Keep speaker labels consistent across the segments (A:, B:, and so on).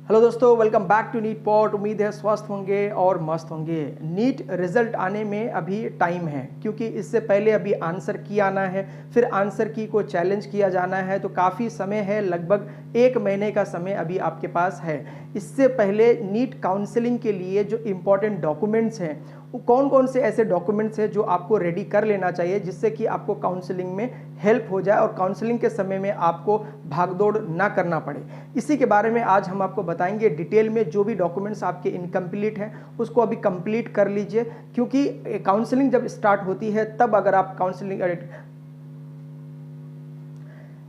A: Hello दोस्तों, welcome back to NEET pot. उम्मीद है स्वस्थ होंगे और मस्त होंगे। नीट रिजल्ट आने में अभी टाइम है, क्योंकि इससे पहले अभी आंसर की आना है, फिर आंसर की को चैलेंज किया जाना है, तो काफ़ी समय है, लगभग 1 महीने का समय अभी आपके पास है। इससे पहले नीट काउंसलिंग के लिए जो इम्पोर्टेंट डॉक्यूमेंट्स हैं, वो कौन कौन से ऐसे डॉक्यूमेंट्स हैं जो आपको रेडी कर लेना चाहिए, जिससे कि आपको काउंसलिंग में हेल्प हो जाए और काउंसलिंग के समय में आपको भागदौड़ ना करना पड़े। इसी के बारे में आज हम आपको बताएंगे डिटेल में। जो भी डॉक्यूमेंट्स आपके इनकम्प्लीट हैं उसको अभी कंप्लीट कर लीजिए, क्योंकि काउंसलिंग जब स्टार्ट होती है तब अगर आप काउंसलिंग।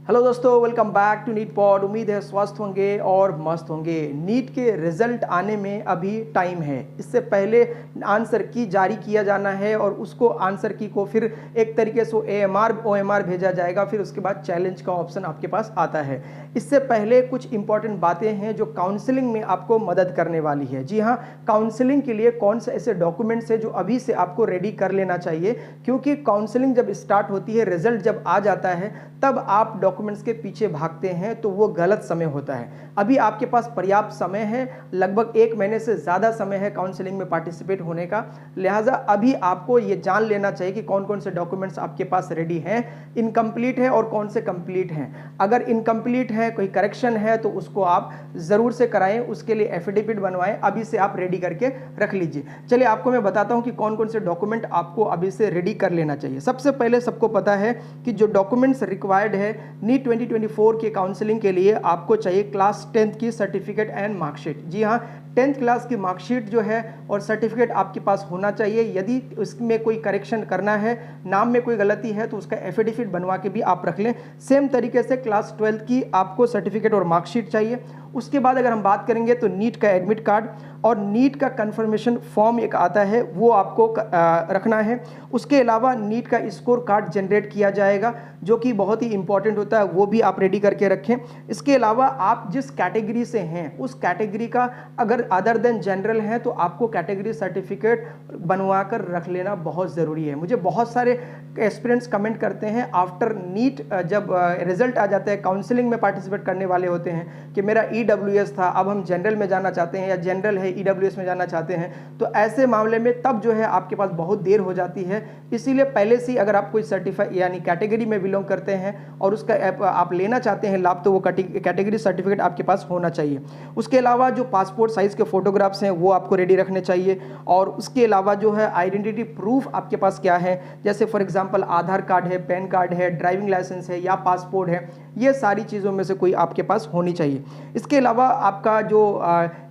A: हेलो दोस्तों, welcome back to NEET pod. उम्मीद है स्वस्थ होंगे और मस्त होंगे। नीट के रिजल्ट आने में अभी टाइम है। इससे पहले आंसर की जारी किया जाना है और उसको आंसर की को फिर एक तरीके से AMR OMR भेजा जाएगा, फिर उसके बाद चैलेंज का ऑप्शन आपके पास आता है। इससे पहले कुछ इंपॉर्टेंट बातें हैं जो काउंसलिंग में आपको मदद करने वाली है। जी हाँ, काउंसलिंग के लिए कौन से ऐसे डॉक्यूमेंट्स हैं जो अभी से आपको रेडी कर लेना चाहिए, क्योंकि काउंसलिंग जब स्टार्ट होती है, रिजल्ट जब आ जाता है, तब आप डॉक्यूमेंट्स के पीछे भागते हैं तो वो गलत समय होता है। अभी आपके पास पर्याप्त समय है, लगभग 1 महीने से ज़्यादा समय है काउंसलिंग में पार्टिसिपेट होने का। लिहाजा अभी आपको ये जान लेना चाहिए कि कौन कौन से डॉक्यूमेंट्स आपके पास रेडी हैं, इनकम्प्लीट है और कौन से कंप्लीट हैं। अगर इनकम्प्लीट है, कोई करेक्शन है, तो उसको आप ज़रूर से कराएं, उसके लिए एफिडेविट बनवाएं। अभी से आप रेडी करके रख लीजिए। चलिए आपको मैं बताता हूं कि कौन कौन से डॉक्यूमेंट आपको अभी से रेडी कर लेना चाहिए। सबसे पहले सबको पता है कि जो डॉक्यूमेंट्स रिक्वायर्ड है नीट 2024 के काउंसलिंग के लिए, आपको चाहिए क्लास 10th की सर्टिफिकेट एंड मार्कशीट। जी हाँ, 10th क्लास की मार्कशीट जो है और सर्टिफिकेट आपके पास होना चाहिए। यदि उसमें कोई करेक्शन करना है, नाम में कोई गलती है, तो उसका एफिडेविट बनवा के भी आप रख लें। सेम तरीके से क्लास 12th की आपको सर्टिफिकेट और मार्कशीट चाहिए। उसके बाद अगर हम बात करेंगे तो नीट का एडमिट कार्ड और नीट का कंफर्मेशन फॉर्म एक आता है, वो आपको रखना है। उसके अलावा नीट का स्कोर कार्ड जनरेट किया जाएगा, जो कि बहुत ही इंपॉर्टेंट होता है, वो भी आप रेडी करके रखें। इसके अलावा आप जिस कैटेगरी से हैं उस कैटेगरी का अगर अदर देन जनरल है तो आपको कैटेगरी सर्टिफिकेट बनवा कर रख लेना बहुत ज़रूरी है। मुझे बहुत सारे एस्पिरेंट्स कमेंट करते हैं आफ्टर नीट, जब रिजल्ट आ जाता है, काउंसलिंग में पार्टिसिपेट करने वाले होते हैं, कि मेरा EWS था, अब हम जनरल में जाना चाहते हैं, या जनरल है EWS में जाना चाहते हैं। तो ऐसे मामले में तब जो है आपके पास बहुत देर हो जाती है। इसीलिए पहले से अगर आप कोई सर्टिफाई यानी कैटेगरी में बिलोंग करते हैं और उसका आप लेना चाहते हैं लाभ, तो वो कैटेगरी सर्टिफिकेट आपके पास होना चाहिए। उसके अलावा जो पासपोर्ट साइज़ के फोटोग्राफ्स हैं वो आपको रेडी रखने चाहिए। और उसके अलावा जो है आइडेंटिटी प्रूफ आपके पास क्या है, जैसे फॉर एग्जांपल आधार कार्ड है, पैन कार्ड है, ड्राइविंग लाइसेंस है या पासपोर्ट है, ये सारी चीज़ों में से कोई आपके पास होनी चाहिए। इसके अलावा आपका जो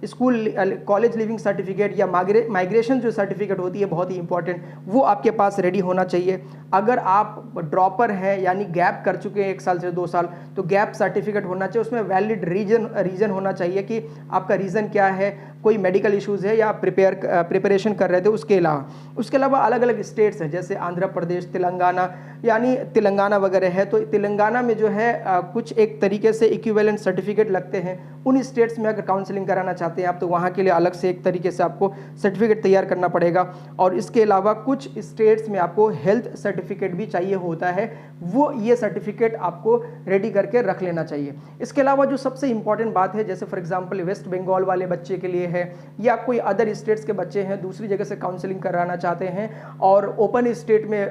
A: स्कूल कॉलेज लिविंग सर्टिफिकेट या माइग्रेशन जो सर्टिफिकेट होती है, बहुत ही इंपॉर्टेंट, वो आपके पास रेडी होना चाहिए। अगर आप ड्रॉपर हैं यानी गैप कर चुके हैं 1 साल से 2 साल, तो गैप सर्टिफिकेट होना चाहिए। उसमें वैलिड रीजन होना चाहिए कि आपका रीज़न क्या है, कोई मेडिकल इश्यूज़ है या प्रिपरेशन कर रहे थे। उसके अलावा अलग अलग स्टेट्स हैं, जैसे आंध्र प्रदेश, तेलंगाना, यानी तेलंगाना वगैरह है, तो तेलंगाना में जो है कुछ एक तरीके से इक्विवेलेंट सर्टिफिकेट लगते हैं। उन स्टेट्स में अगर काउंसलिंग कराना चाहते हैं आप, तो वहाँ के लिए अलग से एक तरीके से आपको सर्टिफिकेट तैयार करना पड़ेगा। और इसके अलावा कुछ स्टेट्स में आपको हेल्थ सर्टिफिकेट भी चाहिए होता है, वो ये सर्टिफिकेट आपको रेडी करके रख लेना चाहिए। इसके अलावा जो सबसे इंपॉर्टेंट बात है, जैसे फॉर एग्जांपल वेस्ट बंगाल वाले बच्चे के लिए है, या कोई अदर स्टेट्स के बच्चे हैं, दूसरी जगह से काउंसलिंग कराना चाहते हैं और ओपन स्टेट में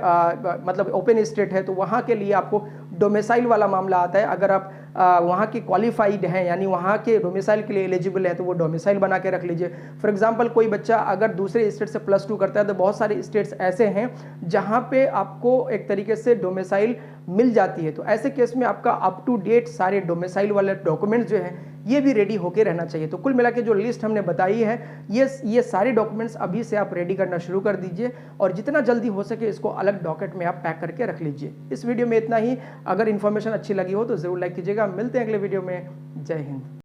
A: मतलब ओपन स्टेट है, तो वहाँ के लिए आपको डोमिसाइल वाला मामला आता है। अगर आप वहाँ के क्वालिफाइड हैं, यानी वहाँ के डोमिसाइल के लिए एलिजिबल है, तो वो डोमिसाइल बना के रख लीजिए। फॉर एग्जांपल कोई बच्चा अगर दूसरे स्टेट से +2 करता है, तो बहुत सारे स्टेट्स ऐसे हैं जहाँ पे आपको एक तरीके से डोमिसाइल मिल जाती है। तो ऐसे केस में आपका अप टू डेट सारे डोमिसाइल वाले डॉक्यूमेंट्स जो हैं ये भी रेडी होके रहना चाहिए। तो कुल मिला के जो लिस्ट हमने बताई है, ये सारे डॉक्यूमेंट्स अभी से आप रेडी करना शुरू कर दीजिए और जितना जल्दी हो सके इसको अलग डॉकेट में आप पैक करके रख लीजिए। इस वीडियो में इतना ही। अगर इन्फॉर्मेशन अच्छी लगी हो तो ज़रूर लाइक कीजिएगा। मिलते हैं अगले वीडियो में। जय हिंद।